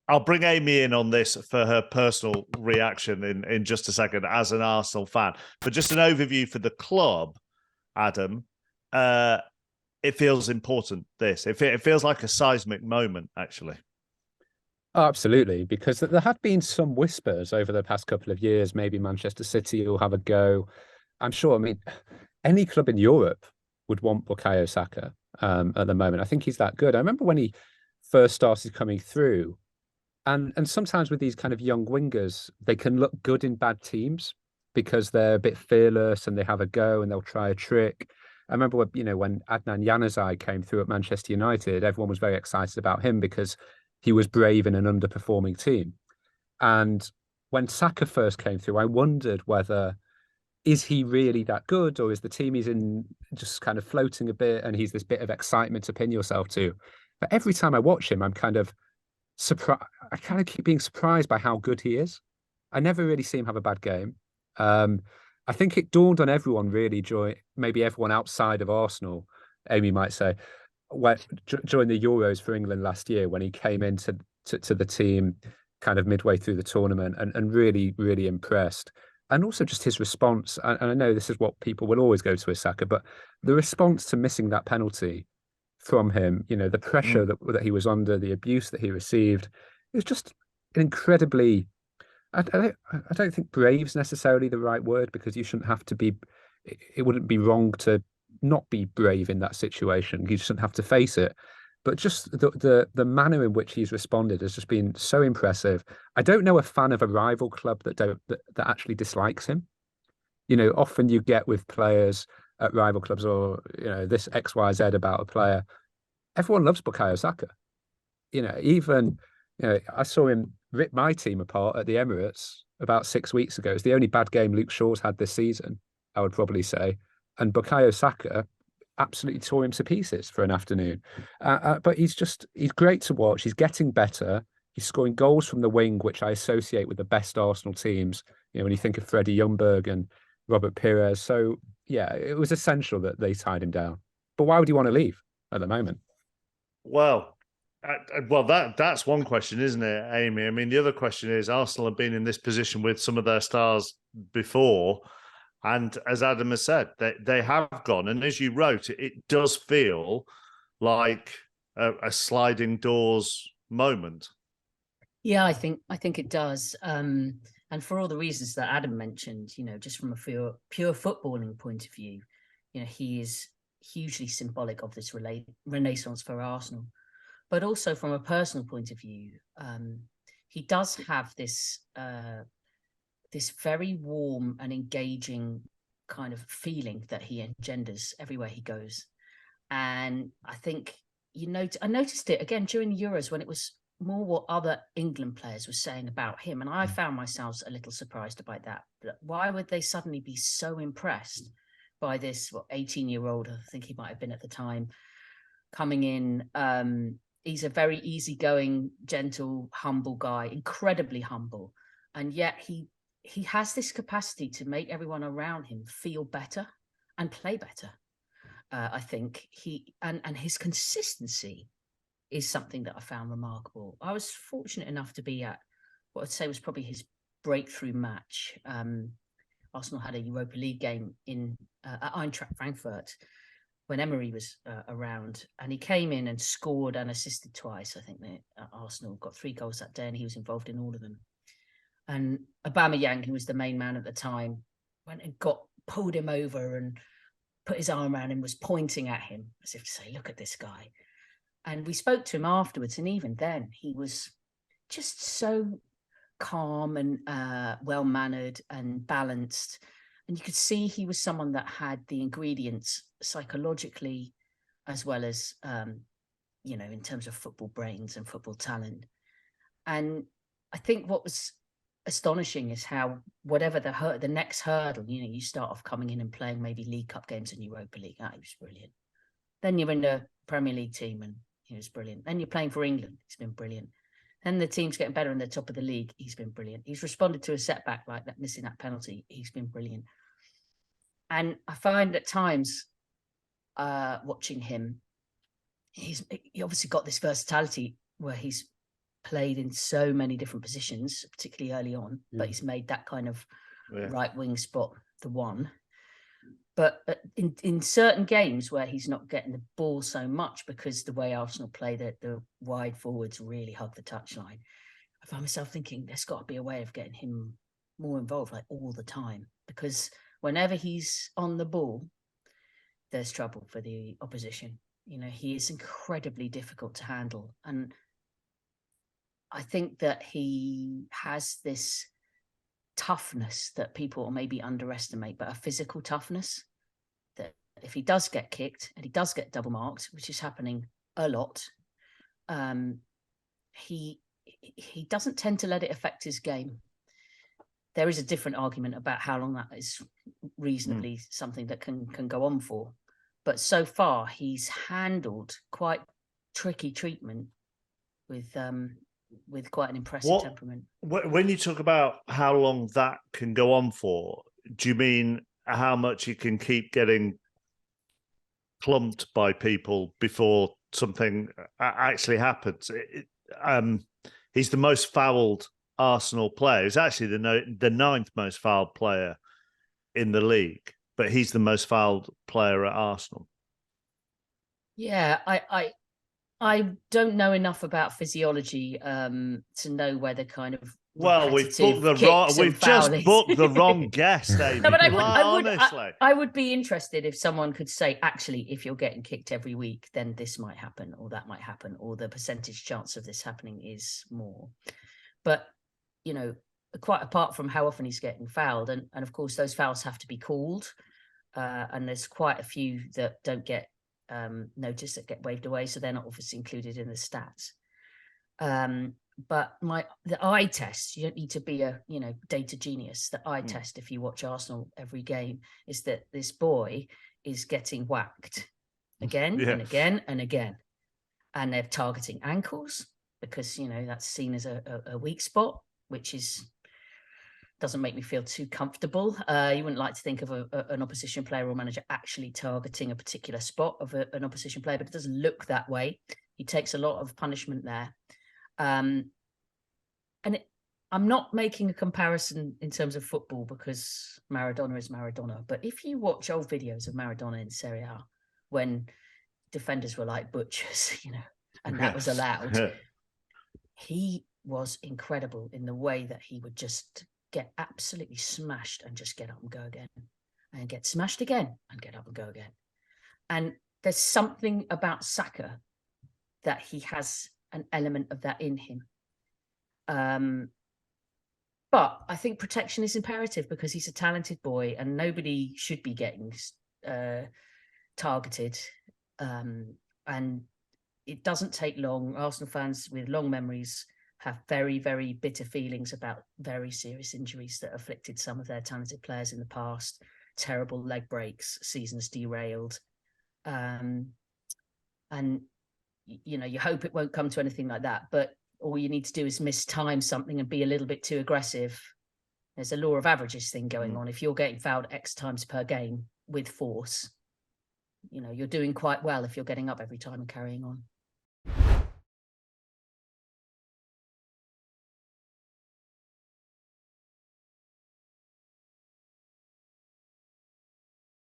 I'll bring Amy in on this for her personal reaction in just a second as an Arsenal fan. But just an overview for the club, Adam. It feels important, this. It feels like a seismic moment, actually. Oh, absolutely, because there had been some whispers over the past couple of years. Maybe Manchester City will have a go. I'm sure. I mean, any club in Europe would want Bukayo Saka at the moment. I think he's that good. I remember when he first started coming through, and sometimes with these kind of young wingers, they can look good in bad teams because they're a bit fearless and they have a go and they'll try a trick. I remember when Adnan Januzaj came through at Manchester United, everyone was very excited about him because he was brave in an underperforming team. And when Saka first came through, I wondered whether is he really that good, or is the team he's in just kind of floating a bit and he's this bit of excitement to pin yourself to? But every time I watch him, I'm kind of surprised. I kind of keep being surprised by how good he is. I never really see him have a bad game. I think it dawned on everyone really during maybe everyone outside of Arsenal, Amy might say, during the Euros for England last year when he came into to the team kind of midway through the tournament and really, really impressed. And also just his response. And I know this is what people will always go to with Saka, but the response to missing that penalty from him, the pressure that he was under, the abuse that he received, it was just an incredibly. I don't think brave's necessarily the right word because you shouldn't have to be. It wouldn't be wrong to not be brave in that situation. You shouldn't have to face it. But just the manner in which he's responded has just been so impressive. I don't know a fan of a rival club that actually dislikes him. Often you get with players at rival clubs or this XYZ about a player. Everyone loves Bukayo Saka. Even I saw him rip my team apart at the Emirates about 6 weeks ago. It's the only bad game Luke Shaw's had this season, I would probably say. And Bukayo Saka absolutely tore him to pieces for an afternoon. But he's great to watch. He's getting better. He's scoring goals from the wing, which I associate with the best Arsenal teams. When you think of Freddie Ljungberg and Robert Pires. So yeah, it was essential that they tied him down. But why would he want to leave at the moment? Well, that's one question, isn't it, Amy? I mean, the other question is Arsenal have been in this position with some of their stars before. And as Adam has said, they have gone. And as you wrote, it does feel like a sliding doors moment. Yeah, I think it does. And for all the reasons that Adam mentioned, just from a pure footballing point of view, he is hugely symbolic of this renaissance for Arsenal. But also from a personal point of view, he does have this very warm and engaging kind of feeling that he engenders everywhere he goes. And I think I noticed it again during the Euros when it was more what other England players were saying about him. And I found myself a little surprised about that. Why would they suddenly be so impressed by this 18-year-old, I think he might have been at the time, coming in? He's a very easygoing, gentle, humble guy, incredibly humble. And yet he has this capacity to make everyone around him feel better and play better. I think and his consistency is something that I found remarkable. I was fortunate enough to be at what I'd say was probably his breakthrough match. Arsenal had a Europa League game at Eintracht Frankfurt when Emery was around, and he came in and scored and assisted twice. I think Arsenal got 3 goals that day, and he was involved in all of them. And Aubameyang, who was the main man at the time, went and pulled him over and put his arm around him, was pointing at him as if to say, "Look at this guy." And we spoke to him afterwards, and even then, he was just so calm and well-mannered and balanced. And you could see he was someone that had the ingredients psychologically, as well as, in terms of football brains and football talent. And I think what was astonishing is how whatever the next hurdle, you start off coming in and playing maybe League Cup games and Europa League. He was brilliant. Then you're in the Premier League team and he was brilliant. Then you're playing for England. He's been brilliant. Then the team's getting better in the top of the league. He's been brilliant. He's responded to a setback like that, missing that penalty. He's been brilliant. And I find at times watching him, he obviously got this versatility where he's played in so many different positions, particularly early on, but he's made that kind of right wing spot the one. But in certain games where he's not getting the ball so much because the way Arsenal play, the wide forwards really hug the touchline, I find myself thinking there's got to be a way of getting him more involved, like all the time, because whenever he's on the ball, there's trouble for the opposition. You know, he is incredibly difficult to handle. And I think that he has this toughness that people maybe underestimate, but a physical toughness that if he does get kicked and he does get double marked, which is happening a lot, he doesn't tend to let it affect his game. There is a different argument about how long that is reasonably something that can go on for. But so far, he's handled quite tricky treatment with quite an impressive temperament. When you talk about how long that can go on for, do you mean how much he can keep getting clumped by people before something actually happens? He's the most fouled Arsenal player. He's actually the ninth most fouled player in the league, but he's the most fouled player at Arsenal. Yeah, I don't know enough about physiology to know whether kind of we've just booked the wrong guest, Amy. No, but I would be interested if someone could say, actually, if you're getting kicked every week, then this might happen, or that might happen, or the percentage chance of this happening is more. But you know, quite apart from how often he's getting fouled, and of course those fouls have to be called, and there's quite a few that don't get notice, that get waved away, so they're not obviously included in the stats. But the eye test, you don't need to be a data genius. The eye test, if you watch Arsenal every game, is that this boy is getting whacked again and again and again, and they're targeting ankles because that's seen as a weak spot, which doesn't make me feel too comfortable. You wouldn't like to think of an opposition player or manager actually targeting a particular spot of an opposition player, but it doesn't look that way. He takes a lot of punishment there. I'm not making a comparison in terms of football because Maradona is Maradona, but if you watch old videos of Maradona in Serie A when defenders were like butchers, and that was allowed, he was incredible in the way that he would just get absolutely smashed and just get up and go again, and get smashed again and get up and go again. And there's something about Saka that he has an element of that in him. But I think protection is imperative because he's a talented boy and nobody should be getting targeted. And it doesn't take long. Arsenal fans with long memories have very, very bitter feelings about very serious injuries that afflicted some of their talented players in the past. Terrible leg breaks, seasons derailed. And, you hope it won't come to anything like that. But all you need to do is mistime something and be a little bit too aggressive. There's a law of averages thing going on. If you're getting fouled X times per game with force, you're doing quite well if you're getting up every time and carrying on.